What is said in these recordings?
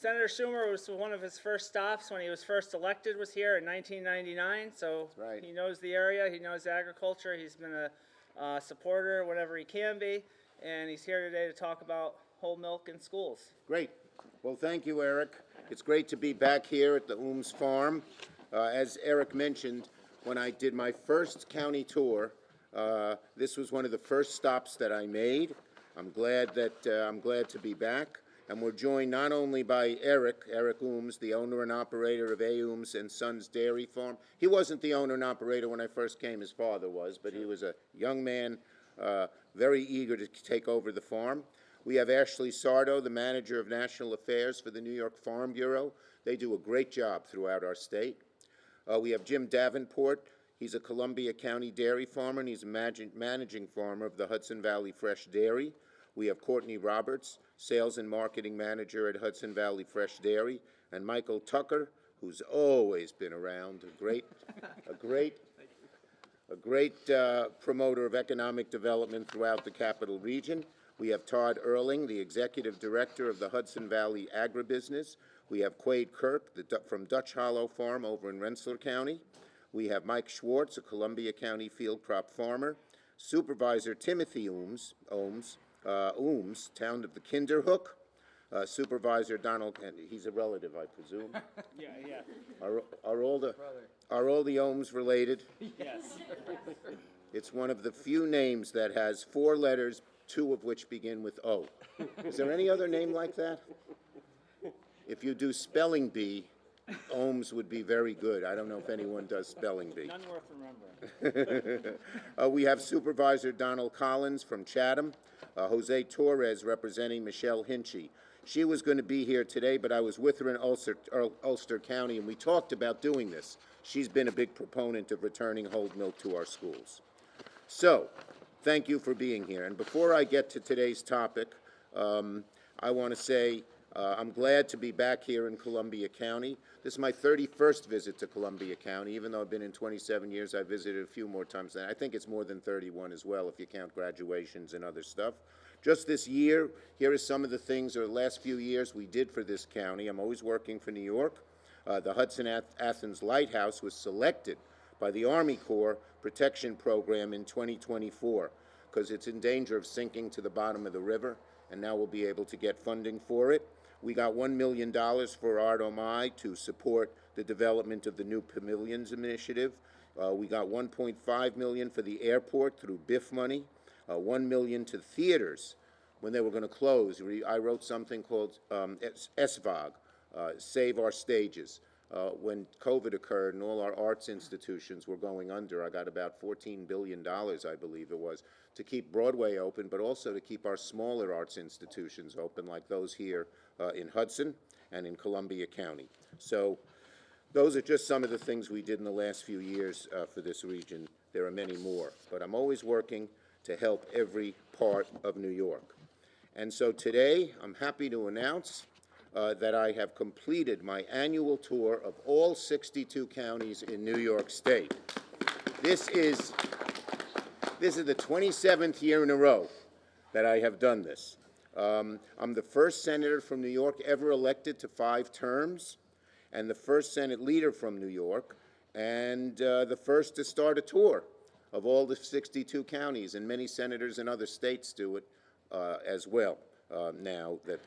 Senator Schumer was one of his first stops when he was first elected, was here in 1999, so right. he knows the area, he knows agriculture, he's been a supporter whenever he can be, and he's here today to talk about whole milk in schools. Great. Well, thank you, Eric. It's great to be back here at the Ooms Farm. As Eric mentioned, when I did my first county tour, this was one of the first stops that I made. I'm glad to be back. And we're joined not only by Eric Ooms, the owner and operator of A. Ooms and Sons Dairy Farm. He wasn't the owner and operator when I first came, his father was, but he was a young man, very eager to take over the farm. We have Ashley Sardo, the manager of national affairs for the New York Farm Bureau. They do a great job throughout our state. We have Jim Davenport. He's a Columbia County dairy farmer, and he's a managing farmer of the Hudson Valley Fresh Dairy. We have Courtney Roberts, sales and marketing manager at Hudson Valley Fresh Dairy, and Michael Tucker, who's always been around, a great promoter of economic development throughout the Capital Region. We have Todd Erling, the executive director of the Hudson Valley Agribusiness. We have Quade Kirk from Dutch Hollow Farm over in Rensselaer County. We have Mike Schwartz, a Columbia County field crop farmer. Supervisor Timothy Ooms, town of the Kinderhook. Supervisor Donald, and he's a relative, I presume. Yeah. Are all the Ooms related? Yes. It's one of the few names that has 4 letters, 2 of which begin with O. Is there any other name like that? If you do spelling bee, Ohms would be very good. I don't know if anyone does spelling bee. None worth remembering. We have Supervisor Donald Collins from Chatham, Jose Torres representing Michelle Hinchy. She was going to be here today, but I was with her in Ulster County, and we talked about doing this. She's been a big proponent of returning whole milk to our schools. So, thank you for being here. And before I get to today's topic, I want to say I'm glad to be back here in Columbia County. This is my 31st visit to Columbia County. Even though I've been in 27 years, I visited a few more times than I think it's more than 31 as well if you count graduations and other stuff. Just this year, here are some of the things, or the last few years, we did for this county. I'm always working for New York. The Hudson-Athens Lighthouse was selected by the Army Corps Protection Program in 2024 because it's in danger of sinking to the bottom of the river, and now we'll be able to get funding for it. We got $1 million for RDOMI to support the development of the new Pavilions Initiative. We got $1.5 million for the airport through BIF money, $1 million to theaters when they were going to close. I wrote something called SVOG, Save Our Stages. When COVID occurred and all our arts institutions were going under, I got about $14 billion, I believe it was, to keep Broadway open, but also to keep our smaller arts institutions open, like those here in Hudson and in Columbia County. So those are just some of the things we did in the last few years for this region. There are many more, but I'm always working to help every part of New York. And so today, I'm happy to announce that I have completed my annual tour of all 62 counties in New York State. This is the 27th year in a row that I have done this. I'm the first senator from New York ever elected to 5 terms, and the first Senate leader from New York, and the first to start a tour of all the 62 counties, and many senators in other states do it as well now that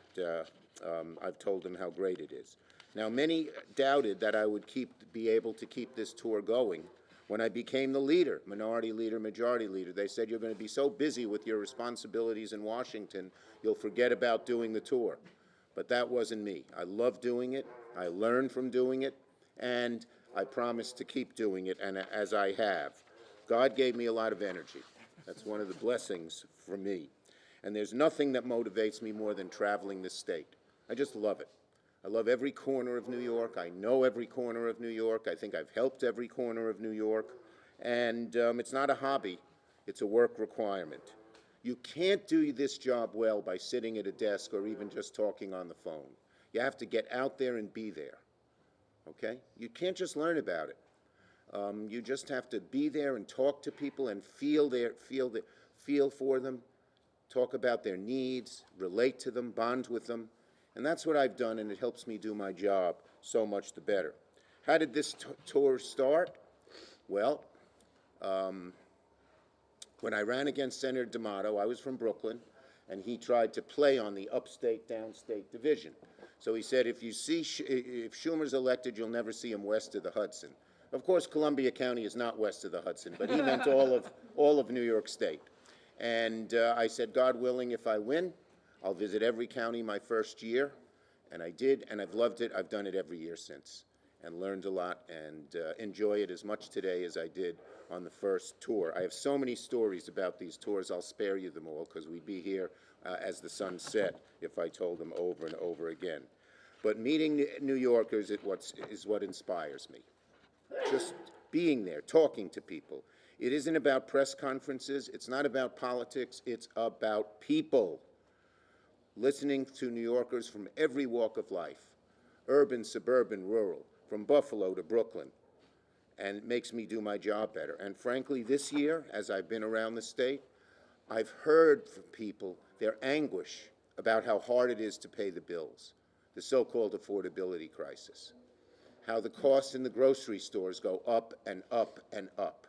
I've told them how great it is. Now, many doubted that I would be able to keep this tour going when I became the leader, minority leader, majority leader. They said, you're going to be so busy with your responsibilities in Washington, you'll forget about doing the tour. But that wasn't me. I love doing it. I learned from doing it, and I promised to keep doing it, and as I have. God gave me a lot of energy. That's one of the blessings for me. And there's nothing that motivates me more than traveling this state. I just love it. I love every corner of New York. I know every corner of New York. I think I've helped every corner of New York. And it's not a hobby. It's a work requirement. You can't do this job well by sitting at a desk or even just talking on the phone. You have to get out there and be there. Okay? You can't just learn about it. You just have to be there and talk to people and feel for them, talk about their needs, relate to them, bond with them. And that's what I've done, and it helps me do my job so much the better. How did this tour start? Well, when I ran against Senator D'Amato, I was from Brooklyn, and he tried to play on the upstate, downstate division. So he said, if Schumer's elected, you'll never see him west of the Hudson. Of course, Columbia County is not west of the Hudson, but he meant all of New York State. And I said, God willing, if I win, I'll visit every county my first year. And I did, and I've loved it. I've done it every year since, and learned a lot, and enjoy it as much today as I did on the first tour. I have so many stories about these tours, I'll spare you them all, because we'd be here as the sun set if I told them over and over again. But meeting New Yorkers is what inspires me. Just being there, talking to people. It isn't about press conferences, it's not about politics, it's about people. Listening to New Yorkers from every walk of life, urban, suburban, rural, from Buffalo to Brooklyn, and it makes me do my job better. And frankly, this year, as I've been around the state, I've heard from people their anguish about how hard it is to pay the bills, the so-called affordability crisis, how the costs in the grocery stores go up and up and up,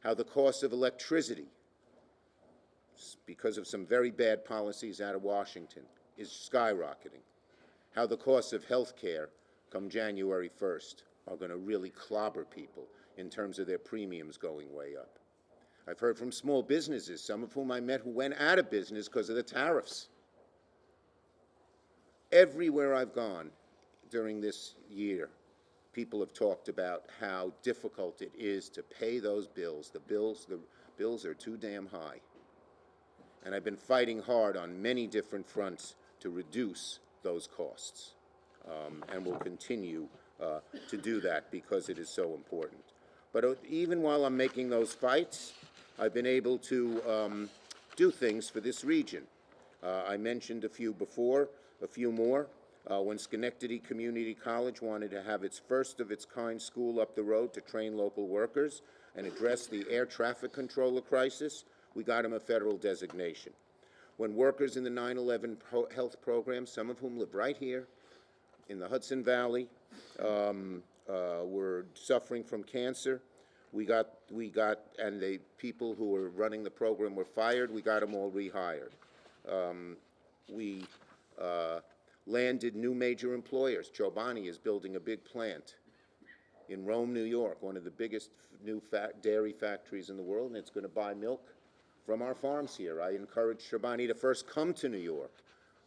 how the cost of electricity, because of some very bad policies out of Washington, is skyrocketing, how the costs of health care come January 1st are going to really clobber people in terms of their premiums going way up. I've heard from small businesses, some of whom I met who went out of business because of the tariffs. Everywhere I've gone during this year, people have talked about how difficult it is to pay those bills. The bills are too damn high. And I've been fighting hard on many different fronts to reduce those costs, and will continue to do that because it is so important. But even while I'm making those fights, I've been able to do things for this region. I mentioned a few before, a few more. When Schenectady Community College wanted to have its first of its kind school up the road to train local workers and address the air traffic controller crisis, we got them a federal designation. When workers in the 9/11 health program, some of whom live right here in the Hudson Valley, were suffering from cancer, and the people who were running the program were fired, we got them all rehired. We landed new major employers. Chobani is building a big plant in Rome, New York, one of the biggest new dairy factories in the world, and it's going to buy milk from our farms here. I encouraged Chobani to first come to New York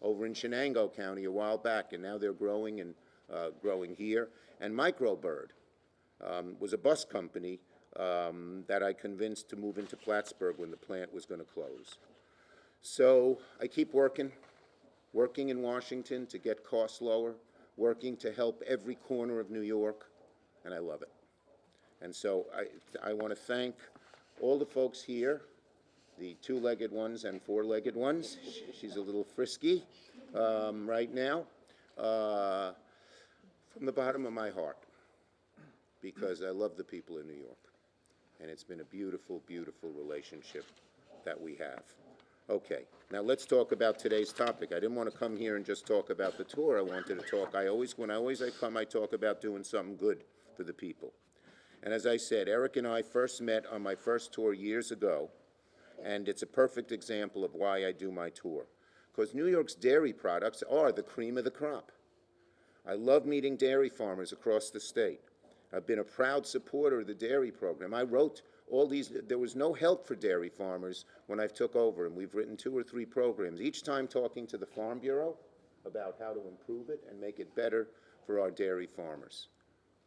over in Shenango County a while back, and now they're growing and growing here. And Microbird was a bus company that I convinced to move into Plattsburgh when the plant was going to close. So I keep working in Washington to get costs lower, working to help every corner of New York, and I love it. And so I want to thank all the folks here, the two-legged ones and four-legged ones. She's a little frisky right now, from the bottom of my heart, because I love the people in New York. And it's been a beautiful, beautiful relationship that we have. Okay, now let's talk about today's topic. I didn't want to come here and just talk about the tour. I wanted to talk, when I come, I talk about doing something good for the people. And as I said, Eric and I first met on my first tour years ago, and it's a perfect example of why I do my tour. Because New York's dairy products are the cream of the crop. I love meeting dairy farmers across the state. I've been a proud supporter of the dairy program. I wrote all these, there was no help for dairy farmers when I took over, and we've written 2 or 3 programs, each time talking to the Farm Bureau about how to improve it and make it better for our dairy farmers.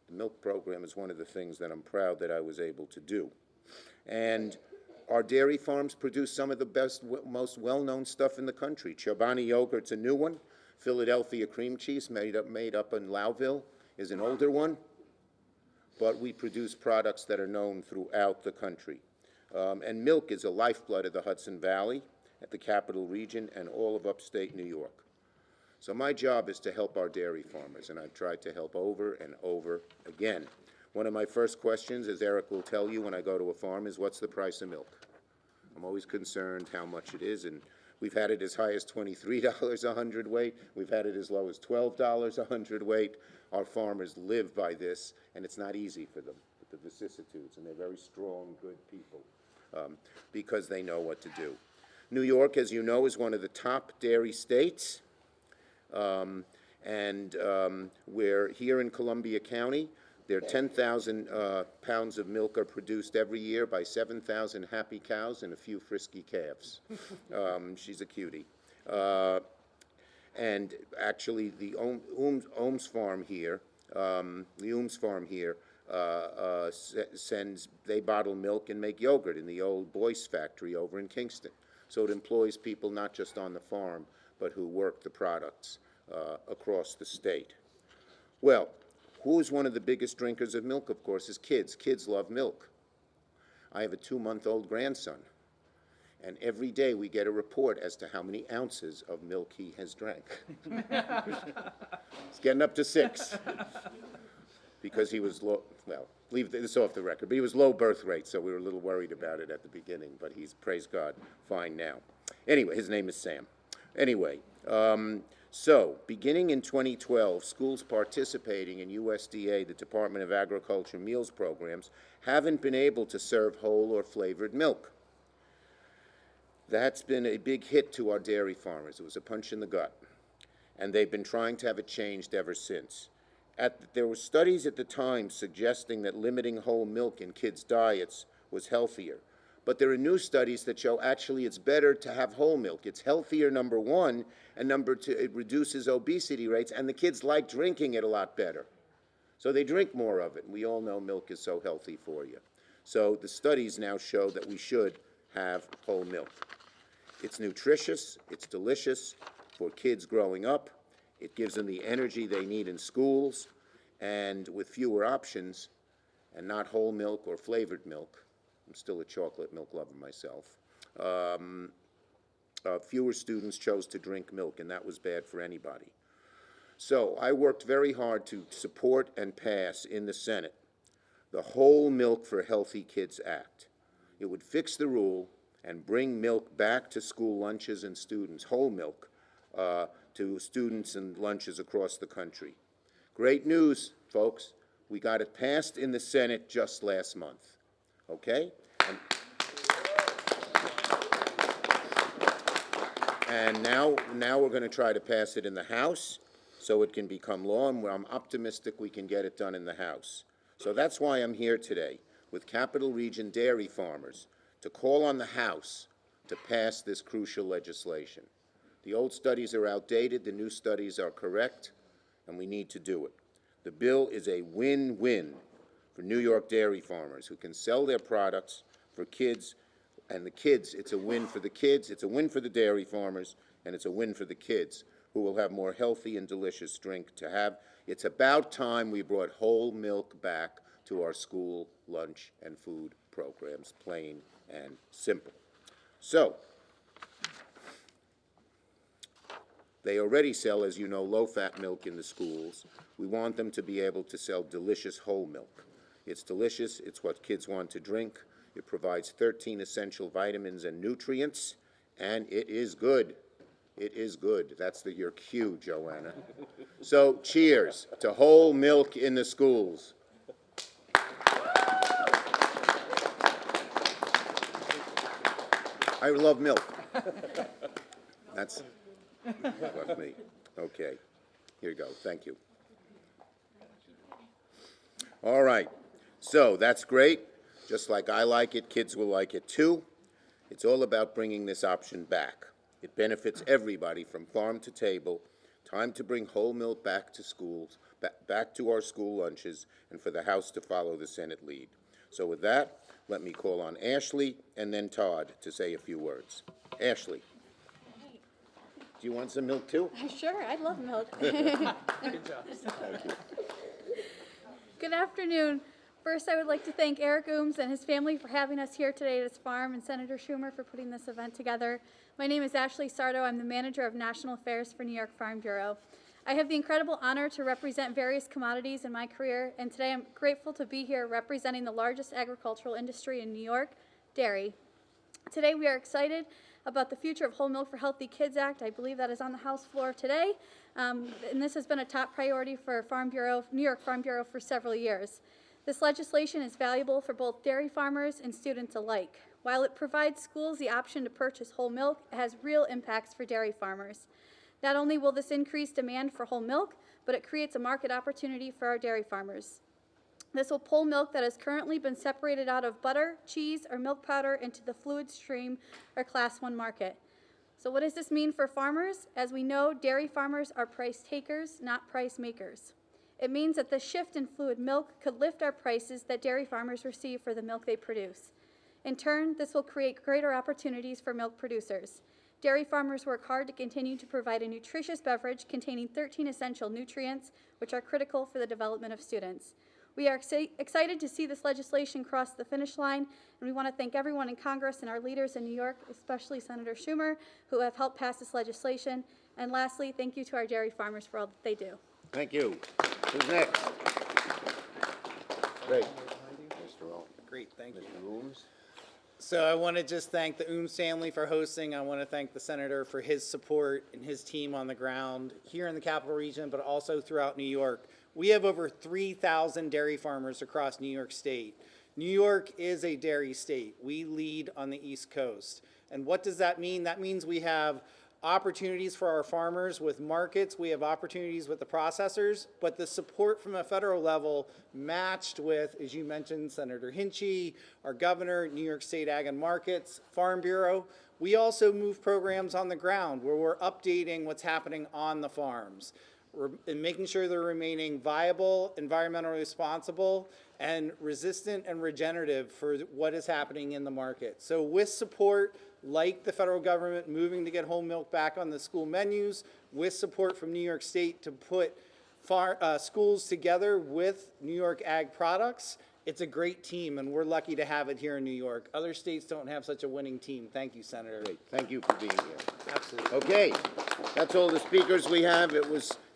The milk program is one of the things that I'm proud that I was able to do. And our dairy farms produce some of the best, most well-known stuff in the country. Chobani yogurt's a new one. Philadelphia cream cheese, made up in Lowville, is an older one. But we produce products that are known throughout the country. And milk is a lifeblood of the Hudson Valley, at the Capital Region, and all of upstate New York. So my job is to help our dairy farmers, and I've tried to help over and over again. One of my first questions, as Eric will tell you when I go to a farm, is what's the price of milk? I'm always concerned how much it is, and We've had it as high as $23 a hundredweight. We've had it as low as $12 a hundredweight. Our farmers live by this, and it's not easy for them, with the vicissitudes, and they're very strong, good people, because they know what to do. New York, as you know, is one of the top dairy states, and we're here in Columbia County. There are 10,000 pounds of milk are produced every year by 7,000 happy cows and a few frisky calves. She's a cutie. And actually, the Ohms farm here, they bottle milk and make yogurt in the old Boyce factory over in Kingston. So it employs people not just on the farm, but who work the products across the state. Well, who is one of the biggest drinkers of milk, of course, is kids. Kids love milk. I have a 2-month-old grandson, and every day we get a report as to how many ounces of milk he has drank. It's getting up to 6, because he was low, well, leave this off the record, but he was low birth rate, so we were a little worried about it at the beginning, but he's, praise God, fine now. Anyway, his name is Sam. Anyway, so, beginning in 2012, schools participating in USDA, the Department of Agriculture meals programs, haven't been able to serve whole or flavored milk. That's been a big hit to our dairy farmers. It was a punch in the gut. And they've been trying to have it changed ever since. There were studies at the time suggesting that limiting whole milk in kids' diets was healthier. But there are new studies that show actually it's better to have whole milk. It's healthier, number one, and number two, it reduces obesity rates, and the kids like drinking it a lot better. So they drink more of it, and we all know milk is so healthy for you. So the studies now show that we should have whole milk. It's nutritious, it's delicious for kids growing up, it gives them the energy they need in schools, and with fewer options, and not whole milk or flavored milk, I'm still a chocolate milk lover myself, fewer students chose to drink milk, and that was bad for anybody. So I worked very hard to support and pass in the Senate the Whole Milk for Healthy Kids Act. It would fix the rule and bring milk back to school lunches and students, whole milk, to students and lunches across the country. Great news, folks. We got it passed in the Senate just last month. Okay? And now we're going to try to pass it in the House so it can become law, and I'm optimistic we can get it done in the House. So that's why I'm here today with Capital Region dairy farmers to call on the House to pass this crucial legislation. The old studies are outdated, the new studies are correct, and we need to do it. The bill is a win-win for New York dairy farmers who can sell their products for kids, and the kids, it's a win for the kids, it's a win for the dairy farmers, and it's a win for the kids who will have more healthy and delicious drink to have. It's about time we brought whole milk back to our school lunch and food programs, plain and simple. So, they already sell, as you know, low-fat milk in the schools. We want them to be able to sell delicious whole milk. It's delicious, it's what kids want to drink, it provides 13 essential vitamins and nutrients, and it is good. It is good. That's your cue, Joanna. So, cheers to whole milk in the schools. I love milk. That's me. Okay. Here you go. Thank you. All right. So that's great. Just like I like it, kids will like it too. It's all about bringing this option back. It benefits everybody from farm to table. Time to bring whole milk back to schools, back to our school lunches, and for the House to follow the Senate lead. So with that, let me call on Ashley and then Todd to say a few words. Ashley. Do you want some milk too? Sure, I love milk. Good job. Thank you. Good afternoon. First, I would like to thank Eric Ooms and his family for having us here today at his farm, and Senator Schumer for putting this event together. My name is Ashley Sardo. I'm the Manager of National Affairs for New York Farm Bureau. I have the incredible honor to represent various commodities in my career, and today I'm grateful to be here representing the largest agricultural industry in New York, dairy. Today we are excited about the Future of Whole Milk for Healthy Kids Act. I believe that is on the House floor today. And this has been a top priority for New York Farm Bureau for several years. This legislation is valuable for both dairy farmers and students alike. While it provides schools the option to purchase whole milk, it has real impacts for dairy farmers. Not only will this increase demand for whole milk, but it creates a market opportunity for our dairy farmers. This will pull milk that has currently been separated out of butter, cheese, or milk powder into the fluid stream or Class 1 market. So what does this mean for farmers? As we know, dairy farmers are price takers, not price makers. It means that the shift in fluid milk could lift our prices that dairy farmers receive for the milk they produce. In turn, this will create greater opportunities for milk producers. Dairy farmers work hard to continue to provide a nutritious beverage containing 13 essential nutrients, which are critical for the development of students. We are excited to see this legislation cross the finish line, and we want to thank everyone in Congress and our leaders in New York, especially Senator Schumer, who have helped pass this legislation. And lastly, thank you to our dairy farmers for all that they do. Thank you. Who's next? Great. Mr. Earl. Great, thank you. Mr. Rooms. So I want to just thank the Ooms family for hosting. I want to thank the senator for his support and his team on the ground here in the capital region, but also throughout New York. We have over 3,000 dairy farmers across New York State. New York is a dairy state. We lead on the East Coast. And what does that mean? That means we have opportunities for our farmers with markets. We have opportunities with the processors, but the support from a federal level matched with, as you mentioned, Senator Hinchey, our governor, New York State Ag and Markets, Farm Bureau. We also move programs on the ground where we're updating what's happening on the farms. And making sure they're remaining viable, environmentally responsible, and resistant and regenerative for what is happening in the market. So with support, like the federal government moving to get whole milk back on the school menus, with support from New York State to put schools together with New York ag products, it's a great team, and we're lucky to have it here in New York. Other states don't have such a winning team. Thank you, Senator. Great. Thank you for being here. Absolutely. Okay, that's all the speakers we have. If it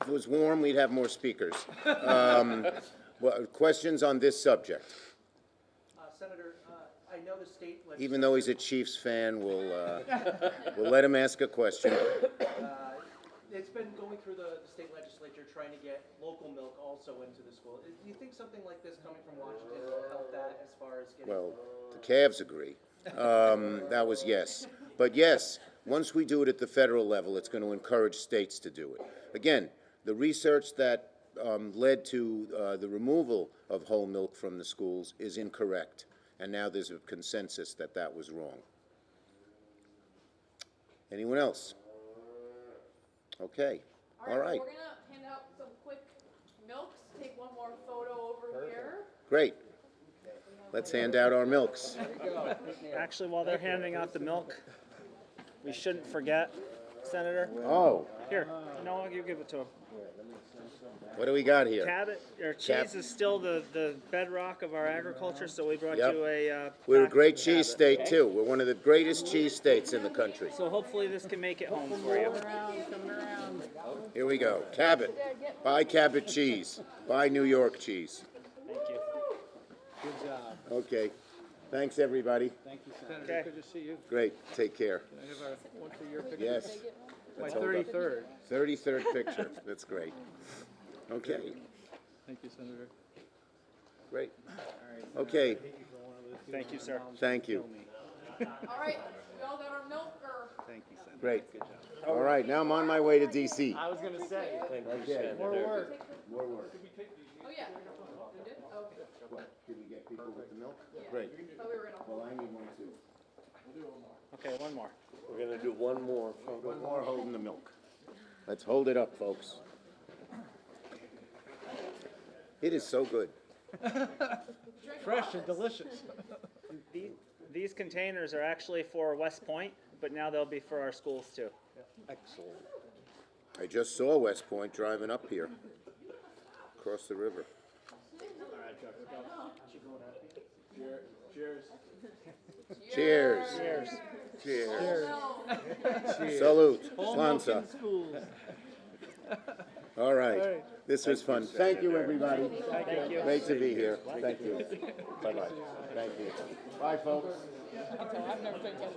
was warm, we'd have more speakers. Questions on this subject? Senator, I know the state legislature. Even though he's a Chiefs fan, we'll let him ask a question. It's been going through the state legislature trying to get local milk also into the school. Do you think something like this coming from Washington will help that as far as getting? Well, the Cavs agree. That was yes. But yes, once we do it at the federal level, it's going to encourage states to do it. Again, the research that led to the removal of whole milk from the schools is incorrect. And now there's a consensus that that was wrong. Anyone else? Okay. All right. We're going to hand out some quick milks. Take one more photo over here. Great. Let's hand out our milks. Actually, while they're handing out the milk, we shouldn't forget, Senator. Oh, Here, no, you give it to him. what do we got here? Cabbage or cheese is still the bedrock of our agriculture, so we brought Yep. you a. We're a pack great of cheese Cabot. state, too. We're one of the greatest cheese states in the country. So hopefully this can make it home for you. Here we go. Cabot. Buy Cabot cheese. Buy New York cheese. Thank you. Good job. Okay. Thanks, everybody. Thank you, Okay. Senator. Good to see you. Great. Take care. Can I have one for your picture? Yes. My Let's hold up. 33rd. 33rd picture. That's great. Okay. Thank you, Senator. Great. Okay. Thank you, sir. Thank you. All right, we all got our milk or? Great. All right. Now I'm on my way to D.C. I was gonna say. Okay. More work. More work. Oh, yeah. You did? Okay. Did we get people with the milk? Great. Thought we were gonna. Well, I need one, too. Okay, one more. We're gonna do one more. One more holding the milk. Let's hold it up, folks. It is so good. Fresh and delicious. These containers are actually for West Point, but now they'll be for our schools too. Excellent. I just saw West Point driving up here, across the river. Cheers. Cheers. Cheers. Salute. Slanza. All right. This was fun. Thank you, everybody. Thank you. Great to be here. Thank you. Bye-bye. Thank you. Bye, folks.